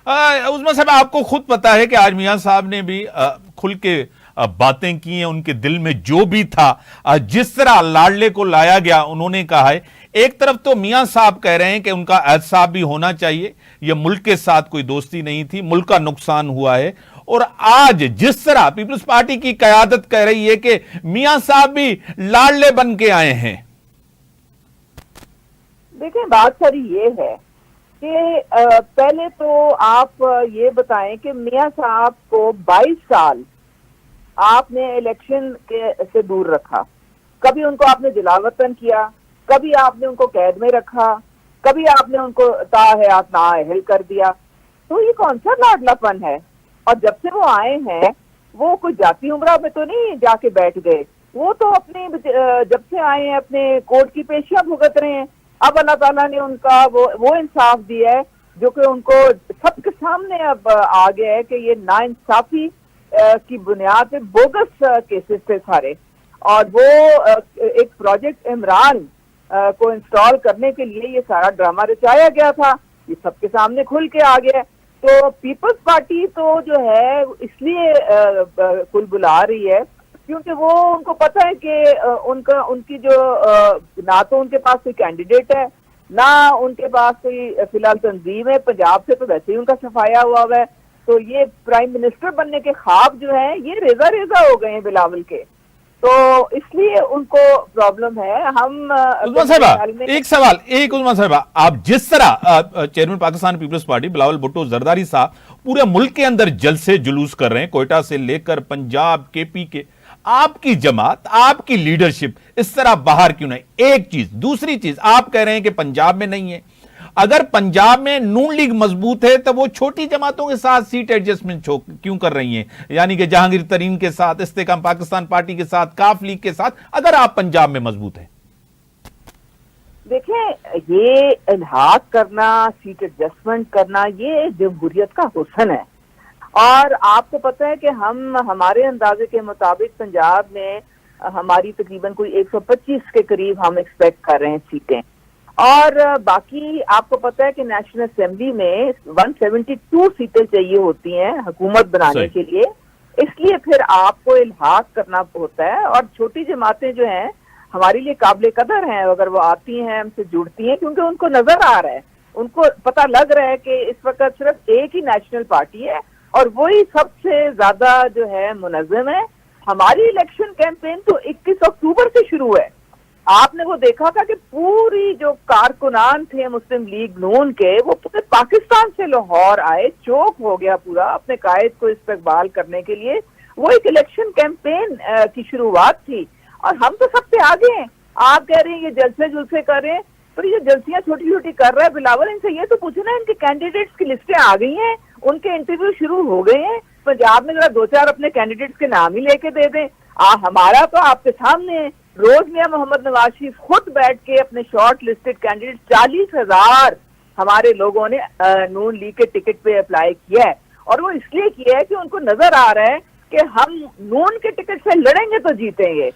عثمان صاحب آپ کو خود پتا ہے کہ آج میاں صاحب نے بھی کھل کے باتیں کی ہیں، ان کے دل میں جو بھی تھا، جس طرح لاڈلے کو لایا گیا انہوں نے کہا ہے۔ ایک طرف تو میاں صاحب کہہ رہے ہیں کہ ان کا احتساب بھی ہونا چاہیے، یہ ملک کے ساتھ کوئی دوستی نہیں تھی، ملک کا نقصان ہوا ہے، اور آج جس طرح پیپلز پارٹی کی قیادت کہہ رہی ہے کہ میاں صاحب بھی لاڈلے بن کے آئے ہیں۔ دیکھیں بات ساری یہ ہے کہ پہلے تو آپ یہ بتائیں کہ میاں صاحب کو 22 سال آپ نے الیکشن سے دور رکھا، کبھی ان کو آپ نے جلا وطن کیا، کبھی آپ نے ان کو قید میں رکھا، کبھی آپ نے ان کو تاحیات نااہل کر دیا، تو یہ کون سا لاڈلا پن ہے؟ اور جب سے وہ آئے ہیں وہ کوئی جاتی عمرہ میں تو نہیں جا کے بیٹھ گئے، وہ تو اپنے جب سے آئے ہیں اپنے کورٹ کی پیشیاں بھگت رہے ہیں۔ اب اللہ تعالیٰ نے ان کا وہ انصاف دیا ہے جو کہ ان کو سب کے سامنے اب آ گیا ہے کہ یہ ناانصافی کی بنیاد پہ بوگس کیسز تھے سارے، اور وہ ایک پروجیکٹ عمران کو انسٹال کرنے کے لیے یہ سارا ڈرامہ رچایا گیا تھا، یہ سب کے سامنے کھل کے آ گیا ہے۔ تو پیپلز پارٹی تو جو ہے اس لیے کل بلا رہی ہے کیونکہ وہ ان کو پتہ ہے کہ ان کی جو نہ تو ان کے پاس کوئی کینڈیڈیٹ ہے، نہ ان کے پاس کوئی فی الحال تنظیم ہے، پنجاب سے تو ویسے ہی ان کا صفایا ہوا ہے، تو یہ پرائم منسٹر بننے کے خواب جو ہیں یہ ریزہ ریزہ ہو گئے ہیں بلاول کے، تو اس لیے ان کو پرابلم ہے۔ ہم عثمان صاحبہ ایک سوال، عثمان صاحبہ آپ جس طرح چیئرمین پاکستان پیپلز پارٹی بلاول بھٹو زرداری صاحب پورے ملک کے اندر جلسے جلوس کر رہے ہیں، کوئٹہ سے لے کر پنجاب کے پی کے، آپ کی جماعت، آپ کی لیڈرشپ اس طرح باہر کیوں نہیں؟ ایک چیز، دوسری چیز آپ کہہ رہے ہیں کہ پنجاب میں نہیں ہے، اگر پنجاب میں نون لیگ مضبوط ہے تو وہ چھوٹی جماعتوں کے ساتھ سیٹ ایڈجسٹمنٹ کیوں کر رہی ہیں؟ یعنی کہ جہانگیر ترین کے ساتھ، استحکام پاکستان پارٹی کے ساتھ، کاف لیگ کے ساتھ، اگر آپ پنجاب میں مضبوط ہیں۔ دیکھیں یہ الحاق کرنا، سیٹ ایڈجسٹمنٹ کرنا، یہ جمہوریت کا حسن ہے، اور آپ کو پتہ ہے کہ ہمارے اندازے کے مطابق پنجاب میں ہماری تقریباً کوئی 125 کے قریب ہم ایکسپیکٹ کر رہے ہیں سیٹیں، اور باقی آپ کو پتہ ہے کہ نیشنل اسمبلی میں 172 سیٹیں چاہیے ہوتی ہیں حکومت بنانے کے لیے، اس لیے پھر آپ کو الحاق کرنا ہوتا ہے، اور چھوٹی جماعتیں جو ہیں ہمارے لیے قابل قدر ہیں اگر وہ آتی ہیں، ہم سے جڑتی ہیں، کیونکہ ان کو نظر آ رہا ہے، ان کو پتہ لگ رہا ہے کہ اس وقت صرف ایک ہی نیشنل پارٹی ہے اور وہی سب سے زیادہ جو ہے منظم ہے۔ ہماری الیکشن کیمپین تو 21 اکتوبر سے شروع ہے، آپ نے وہ دیکھا تھا کہ پوری جو کارکنان تھے مسلم لیگ نون کے وہ پورے پاکستان سے لاہور آئے، چوک ہو گیا پورا اپنے قائد کو استقبال کرنے کے لیے، وہ ایک الیکشن کیمپین کی شروعات تھی، اور ہم تو سب سے آگے ہیں۔ آپ کہہ رہے ہیں یہ جلسے جلسے کر رہے ہیں، تو یہ جلسیاں چھوٹی چھوٹی کر رہا ہے بلاول، ان سے یہ تو پوچھنا ان کے کینڈیڈیٹس کی لسٹیں آ گئی ہیں، ان کے انٹرویو شروع ہو گئے ہیں، پنجاب میں ذرا 2-4 اپنے کینڈیڈیٹس کے نام ہی لے کے دے دیں۔ ہمارا تو آپ کے سامنے ہے، روز میاں محمد نواز شریف خود بیٹھ کے اپنے شارٹ لسٹڈ کینڈیڈیٹ 40,000 ہمارے لوگوں نے نون لیگ کے ٹکٹ پہ اپلائی کیا ہے، اور وہ اس لیے کیا ہے کہ ان کو نظر آ رہا ہے کہ ہم نون کے ٹکٹ سے لڑیں گے تو جیتیں گے،